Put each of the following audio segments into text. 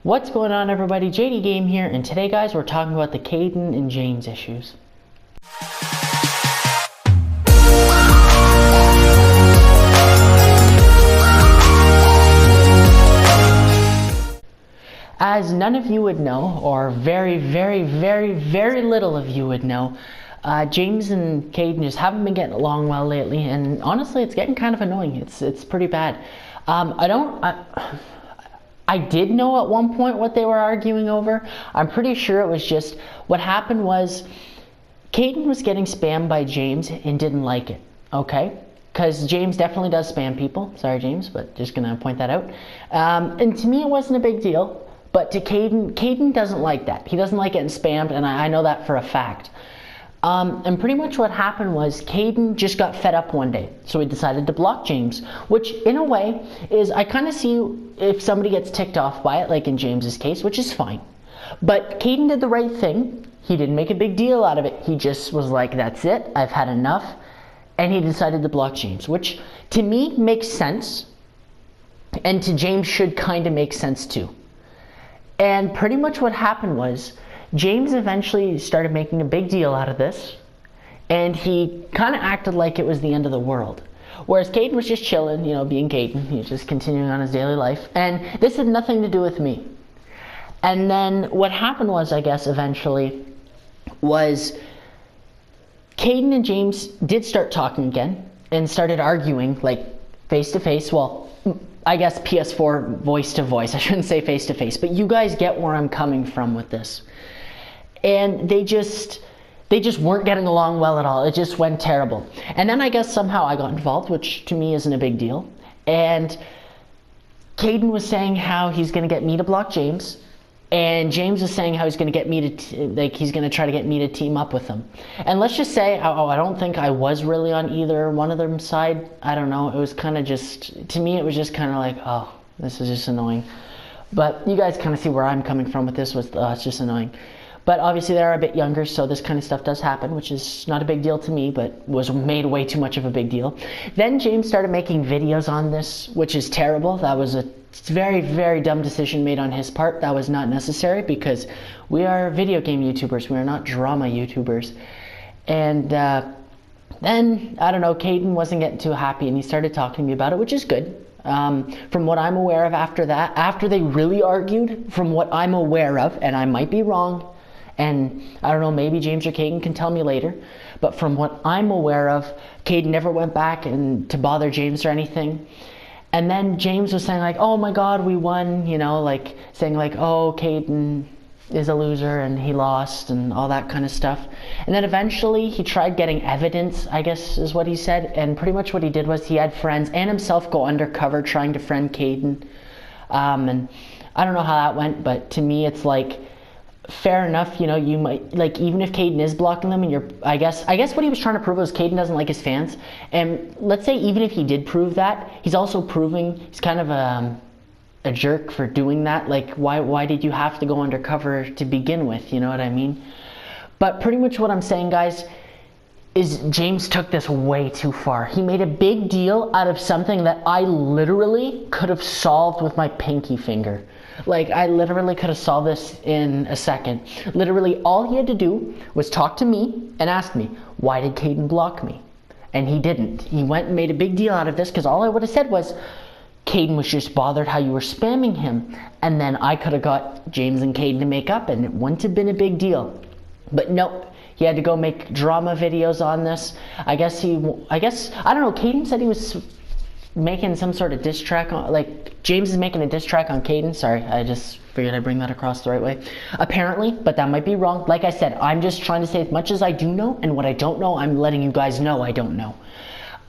What's going on, everybody? JD Game here, and today, guys, we're talking about the Kaidon and James issues. As none of you would know, or very little of you would know, James and Kaidon just haven't been getting along well lately, and honestly, it's getting kind of annoying. It's pretty bad. I did know at one point what they were arguing over. I'm pretty sure it was just, what happened was, Kaidon was getting spammed by James and didn't like it, okay? Because James definitely does spam people. Sorry, James, but just gonna point that out. And to me, it wasn't a big deal, but to Kaidon doesn't like that. He doesn't like getting spammed, and I know that for a fact. And pretty much what happened was Kaidon just got fed up one day, so he decided to block James, which in a way is, I kind of see if somebody gets ticked off by it, like in James's case, which is fine. But Kaidon did the right thing. He didn't make a big deal out of it. He just was like, that's it, I've had enough, and he decided to block James, which to me makes sense, and to James should kind of make sense too. And pretty much what happened was, James eventually started making a big deal out of this, and he kind of acted like it was the end of the world. Whereas Kaidon was just chilling, you know, being Kaidon. He was just continuing on his daily life, and this had nothing to do with me. And then what happened was, I guess, eventually, was Kaidon and James did start talking again, and started arguing, like, face-to-face. Well, I guess PS4 voice-to-voice. I shouldn't say face-to-face, but you guys get where I'm coming from with this. And they just weren't getting along well at all. It just went terrible. And then I guess somehow I got involved, which to me isn't a big deal. And Kaidon was saying how he's going to get me to block James, and James was saying how he's going to get me to he's going to try to get me to team up with him. And let's just say, I don't think I was really on either one of them side. I don't know. It was kind of just, to me, it was just kind of like, oh, this is just annoying. But you guys kind of see where I'm coming from with this. It's just annoying. But obviously they're a bit younger, so this kind of stuff does happen, which is not a big deal to me, but was made way too much of a big deal. Then James started making videos on this, which is terrible. That was a very dumb decision made on his part. That was not necessary, because we are video game YouTubers. We are not drama YouTubers. And then, I don't know, Kaidon wasn't getting too happy, and he started talking to me about it, which is good. From what I'm aware of after that, after they really argued, from what I'm aware of, and I might be wrong, and I don't know, maybe James or Kaidon can tell me later, but from what I'm aware of, Kaidon never went back to bother James or anything. And then James was saying like, oh my god, we won, you know, like saying like, oh, Kaidon is a loser and he lost and all that kind of stuff. And then eventually he tried getting evidence, I guess is what he said, and pretty much what he did was he had friends and himself go undercover trying to friend Kaidon. And I don't know how that went, but to me it's like, fair enough, you know, you might, like, even if Kaidon is blocking them, and you're, I guess what he was trying to prove was Kaidon doesn't like his fans, and let's say even if he did prove that, he's also proving he's kind of a jerk for doing that. Like, why did you have to go undercover to begin with, you know what I mean? But pretty much what I'm saying, guys, is James took this way too far. He made a big deal out of something that I literally could have solved with my pinky finger. Like, I literally could have solved this in a second. Literally, all he had to do was talk to me and ask me, why did Kaidon block me? And he didn't. He went and made a big deal out of this, because all I would have said was, Kaidon was just bothered how you were spamming him. And then I could have got James and Kaidon to make up, and it wouldn't have been a big deal. But nope. He had to go make drama videos on this. I guess, I don't know, Kaidon said he was making some sort of diss track on, like, James is making a diss track on Kaidon. Sorry, I just figured I'd bring that across the right way. Apparently, but that might be wrong. Like I said, I'm just trying to say as much as I do know, and what I don't know, I'm letting you guys know I don't know.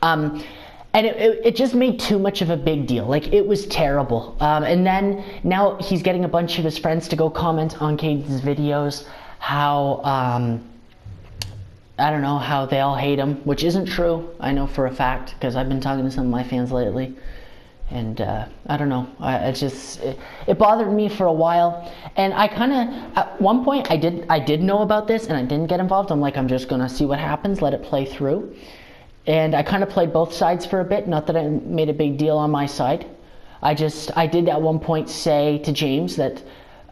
And it just made too much of a big deal. Like, it was terrible. And then, now he's getting a bunch of his friends to go comment on Kaidon's videos, how, I don't know, how they all hate him, which isn't true, I know for a fact, because I've been talking to some of my fans lately, and I don't know, it bothered me for a while, and I kind of, at one point, I did know about this, and I didn't get involved. I'm like, I'm just going to see what happens, let it play through, and I kind of played both sides for a bit, not that I made a big deal on my side. I did at one point say to James that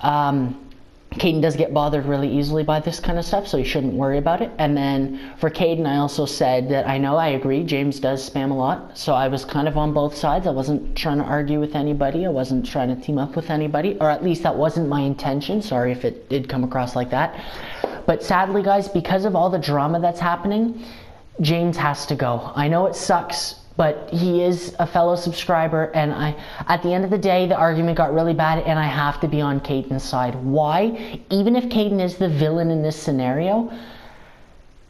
Kaidon does get bothered really easily by this kind of stuff, so you shouldn't worry about it. And then for Kaidon, I also said that I agree, James does spam a lot, so I was kind of on both sides. I wasn't trying to argue with anybody, I wasn't trying to team up with anybody, or at least that wasn't my intention. Sorry if it did come across like that. But sadly, guys, because of all the drama that's happening, James has to go. I know it sucks, but he is a fellow subscriber, and at the end of the day, the argument got really bad, and I have to be on Kaidon's side. Why? Even if Kaidon is the villain in this scenario,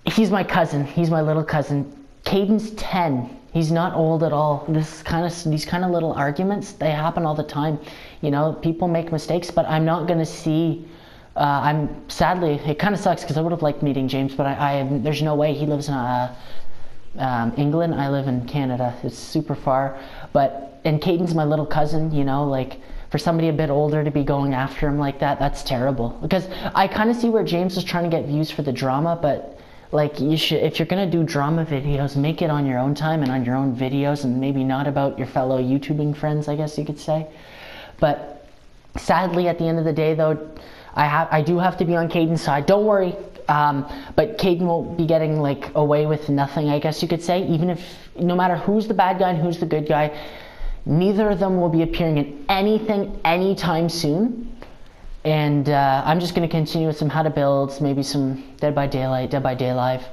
he's my cousin. He's my little cousin. Kaidon's 10. He's not old at all. These kind of little arguments, they happen all the time. You know, people make mistakes, but I'm not gonna see. Sadly, it kind of sucks because I would have liked meeting James, but there's no way. He lives in England, I live in Canada. It's super far, and Kaidon's my little cousin, you know, like, for somebody a bit older to be going after him like that, that's terrible. Because I kind of see where James is trying to get views for the drama, but like, if you're gonna do drama videos, make it on your own time and on your own videos, and maybe not about your fellow YouTubing friends, I guess you could say. But sadly, at the end of the day, though, I do have to be on Kaidon's side. Don't worry. But Kaidon won't be getting like away with nothing, I guess you could say. Even if, no matter who's the bad guy and who's the good guy, neither of them will be appearing in anything anytime soon. And I'm just going to continue with some how to builds, maybe some Dead by Daylight, Dead by Day Live.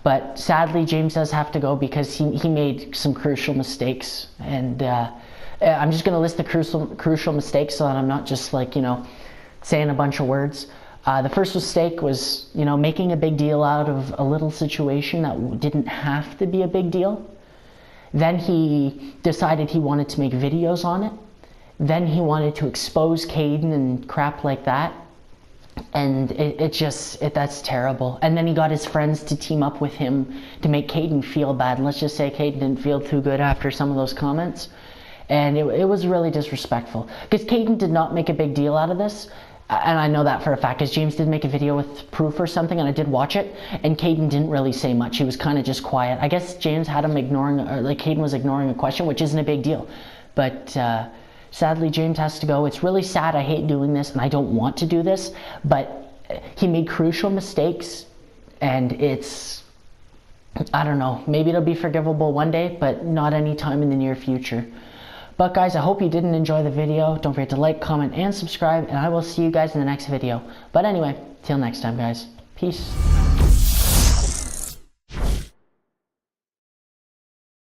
But sadly, James does have to go because he made some crucial mistakes. And I'm just going to list the crucial mistakes so that I'm not just like, you know, saying a bunch of words. The first mistake was, you know, making a big deal out of a little situation that didn't have to be a big deal. Then he decided he wanted to make videos on it. Then he wanted to expose Kaidon and crap like that. And that's terrible. And then he got his friends to team up with him to make Kaidon feel bad. And let's just say Kaidon didn't feel too good after some of those comments. And it was really disrespectful. Because Kaidon did not make a big deal out of this. And I know that for a fact, because James did make a video with proof or something, and I did watch it, and Kaidon didn't really say much. He was kind of just quiet. I guess James had him ignoring, or like Kaidon was ignoring a question, which isn't a big deal. But sadly, James has to go. It's really sad. I hate doing this, and I don't want to do this, but he made crucial mistakes, and I don't know, maybe it'll be forgivable one day, but not anytime in the near future. But guys, I hope you didn't enjoy the video. Don't forget to like, comment, and subscribe, and I will see you guys in the next video. But anyway, till next time, guys. Peace.